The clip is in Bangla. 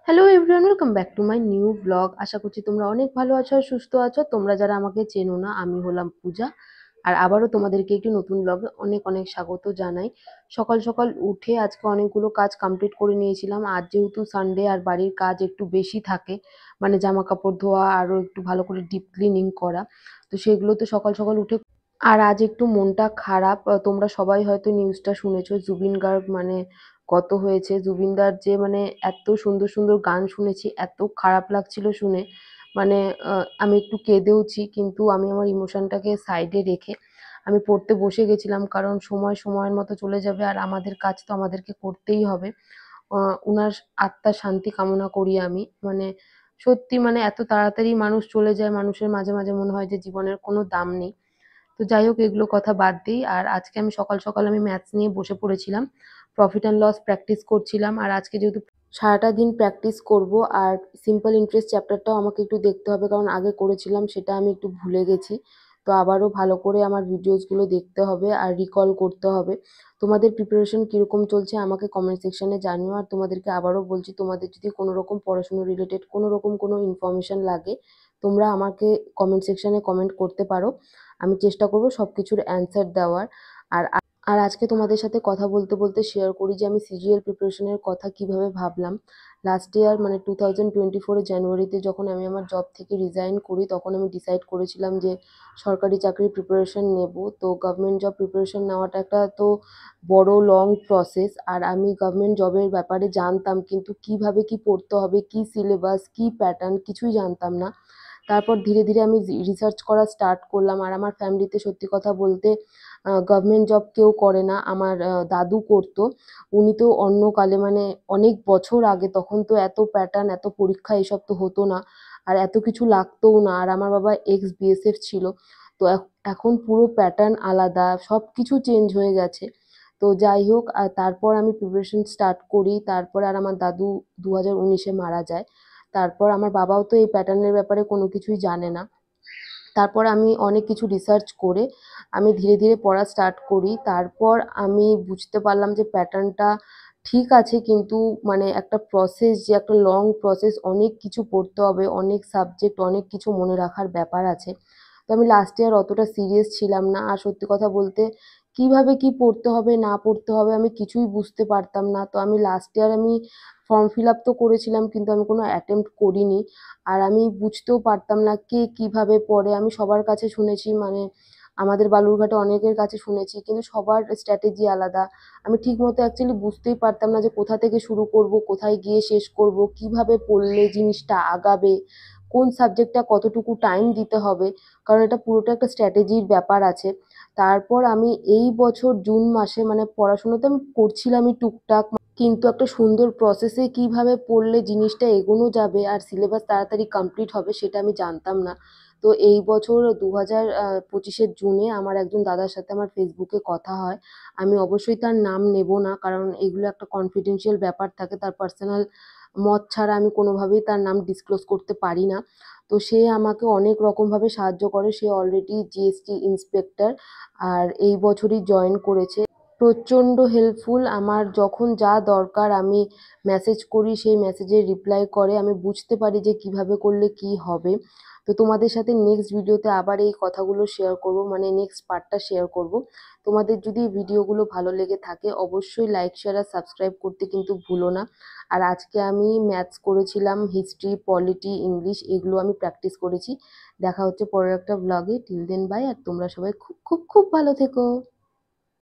Hello everyone, welcome back to my new blog. আশা করছি তোমরা অনেক ভালো আছো আর সুস্থ আছো। তোমরা যারা আমাকে চেনো না, আমি হলাম পূজা। আর আবারও তোমাদেরকে একটি নতুন ব্লগে অনেক অনেক স্বাগত জানাই। সকাল সকাল উঠে আজকে অনেকগুলো কাজ কমপ্লিট করে নিয়েছিলাম। আজ যেহেতু সানডে আর বাড়ির কাজ একটু বেশি থাকে, মানে জামা কাপড় ধোয়া আরও একটু ভালো করে ডিপ ক্লিনিং করা, তো সেগুলো তো সকাল সকাল উঠে। আর আজ একটু মনটা খারাপ। তোমরা সবাই হয়তো নিউজটা শুনেছো, জুবিন গার্গ মানে গত হয়েছে। জুবিনদার যে মানে এত সুন্দর সুন্দর গান শুনেছি, এত খারাপ লাগছিল শুনে, মানে আমি একটু কেঁদেওছি, কিন্তু আমি আমার ইমোশনটাকে সাইডে রেখে আমি পড়তে বসে গেছিলাম, কারণ সময় সময়ের মতো চলে যাবে আর আমাদের কাজ তো আমাদেরকে করতেই হবে। উনার আত্মার শান্তি কামনা করি আমি। মানে সত্যি, মানে এত তাড়াতাড়ি মানুষ চলে যায়, মানুষের মাঝে মাঝে মনে হয় যে জীবনের কোনো দাম নেই। তো যাই হোক, এগুলো কথা বাদ দিই। আর আজকে আমি সকাল সকাল আমি ম্যাথস নিয়ে বসে পড়েছিলাম, প্রফিট অ্যান্ড লস প্র্যাকটিস করছিলাম। আর আজকে যেহেতু সারাটা দিন প্র্যাকটিস করব, আর সিম্পল ইন্টারেস্ট চ্যাপ্টারটাও আমাকে একটু দেখতে হবে, কারণ আগে করেছিলাম সেটা আমি একটু ভুলে গেছি। তো আবারও ভালো করে আমার ভিডিওসগুলো দেখতে হবে আর রিকল করতে হবে। তোমাদের প্রিপারেশন কীরকম চলছে আমাকে কমেন্ট সেকশনে জানিও। আর তোমাদেরকে আবারও বলছি, তোমাদের যদি কোনো রকম পড়াশুনো রিলেটেড কোনো রকম কোনো ইনফরমেশন লাগে, তোমরা আমাকে কমেন্ট সেকশনে কমেন্ট করতে পারো। আমি চেষ্টা করব সব কিছুর অ্যান্সার দেওয়ার। আর আর আজকে তোমাদের সাথে কথা বলতে বলতে শেয়ার করি যে আমি সিজিএল প্রিপারেশনের কথা কিভাবে ভাবলাম। লাস্ট ইয়ার মানে 2024 জানুয়ারিতে যখন আমি আমার জব থেকে রিজাইন করি, তখন আমি ডিসাইড করেছিলাম যে সরকারি চাকরির প্রিপারেশন নেব। তো গভর্নমেন্ট জব প্রিপারেশন নেওয়াটা একটা তো বড় লং প্রসেস। আর আমি গভর্নমেন্ট জবের ব্যাপারে জানতাম, কিন্তু কিভাবে কি পড়তে হবে, কি সিলেবাস, কি প্যাটার্ন, কিছুই জানতাম না। তারপর ধীরে ধীরে আমি রিসার্চ করা স্টার্ট করলাম। আর আমার ফ্যামিলিতে সত্যি কথা বলতে গভর্নমেন্ট জব কেউ করে না। আমার দাদু করতো। উনি তো অন্য কালে, মানে অনেক বছর আগে, তখন তো এত প্যাটার্ন, এত পরীক্ষা এসব তো হতো না, আর এত কিছু লাগতোও না। আর আমার বাবা এক্স বিএসএফ ছিল। তো এখন পুরো প্যাটার্ন আলাদা, সব কিছু চেঞ্জ হয়ে গেছে। তো যাই হোক, আর তারপর আমি প্রিপারেশন স্টার্ট করি। তারপর আর আমার দাদু 2019-এ মারা যায়। তারপর আমার বাবাও তো এই প্যাটার্নের ব্যাপারে কোনো কিছুই জানে না। তারপর আমি অনেক কিছু রিসার্চ করে আমি ধীরে ধীরে পড়া স্টার্ট করি। তারপর আমি বুঝতে পারলাম যে প্যাটার্নটা ঠিক আছে, কিন্তু মানে একটা প্রসেস, যে একটা লং প্রসেস, অনেক কিছু পড়তে হবে, অনেক সাবজেক্ট, অনেক কিছু মনে রাখার ব্যাপার আছে। তো আমি লাস্ট ইয়ার অতটা সিরিয়াস ছিলাম না। আর সত্যি কথা বলতে কিভাবে কি পড়তে হবে না পড়তে হবে আমি কিছুই বুঝতে পারতাম না। তো আমি লাস্ট ইয়ার আমি ফর্ম ফিল আপ তো করেছিলাম, কিন্তু আমি কোনো অ্যাটেম্প্ট করিনি। আর আমি বুঝতেও পারতাম না কে কিভাবে পড়ে। আমি সবার কাছে শুনেছি, মানে আমাদের বালুরঘাটে অনেকের কাছে শুনেছি, কিন্তু সবার স্ট্র্যাটেজি আলাদা। আমি ঠিকমতো অ্যাকচুয়ালি বুঝতেই পারতাম না যে কোথা থেকে শুরু করব, কোথায় গিয়ে শেষ করব, কিভাবে পড়লে জিনিসটা আগাবে, কোন সাবজেক্টটা কতটুকু টাইম দিতে হবে, কারণ এটা পুরোটা একটা স্ট্র্যাটেজির ব্যাপার আছে। তারপর আমি এই বছর জুন মাসে, মানে পড়াশুনো তো আমি করছিলামই টুকটাক, কিন্তু একটা সুন্দর প্রসেসে কিভাবে পড়লে জিনিসটা এগোনো যাবে আর সিলেবাস তাড়াতাড়ি কমপ্লিট হবে সেটা আমি জানতাম না। তো এই বছর 2025-এর জুনে আমার একজন দাদার সাথে আমার ফেসবুকে কথা হয়। আমি অবশ্যই তার নাম নেব না, কারণ এগুলো একটা কনফিডেন্সিয়াল ব্যাপার থাকে, তার পার্সোনাল মত ছাড়া আমি কোনোভাবেই তার নাম ডিসক্লোজ করতে পারি না। তো সে আমাকে অনেক রকমভাবে সাহায্য করে। সে অলরেডি জিএসটি ইন্সপেক্টর, আর এই বছরই জয়েন করেছে। প্রচণ্ড হেল্পফুল। আমার যখন যা দরকার আমি মেসেজ করি, সেই মেসেজের রিপ্লাই করে। আমি বুঝতে পারি যে কিভাবে করলে কি হবে। তো তোমাদের সাথে নেক্সট ভিডিওতে আবার এই কথাগুলো শেয়ার করব, মানে নেক্সট পার্টটা শেয়ার করব। তোমাদের যদি ভিডিওগুলো ভালো লেগে থাকে অবশ্যই লাইক, শেয়ার আর সাবস্ক্রাইব করতে কিন্তু ভুলো না। আর আজকে আমি ম্যাথস করেছিলাম, হিস্ট্রি, পলিটি, ইংলিশ, এগুলো আমি প্র্যাকটিস করেছি। দেখা হচ্ছে পরের একটা ব্লগে। Till then by. আর তোমরা সবাই খুব খুব খুব ভালো থেকো।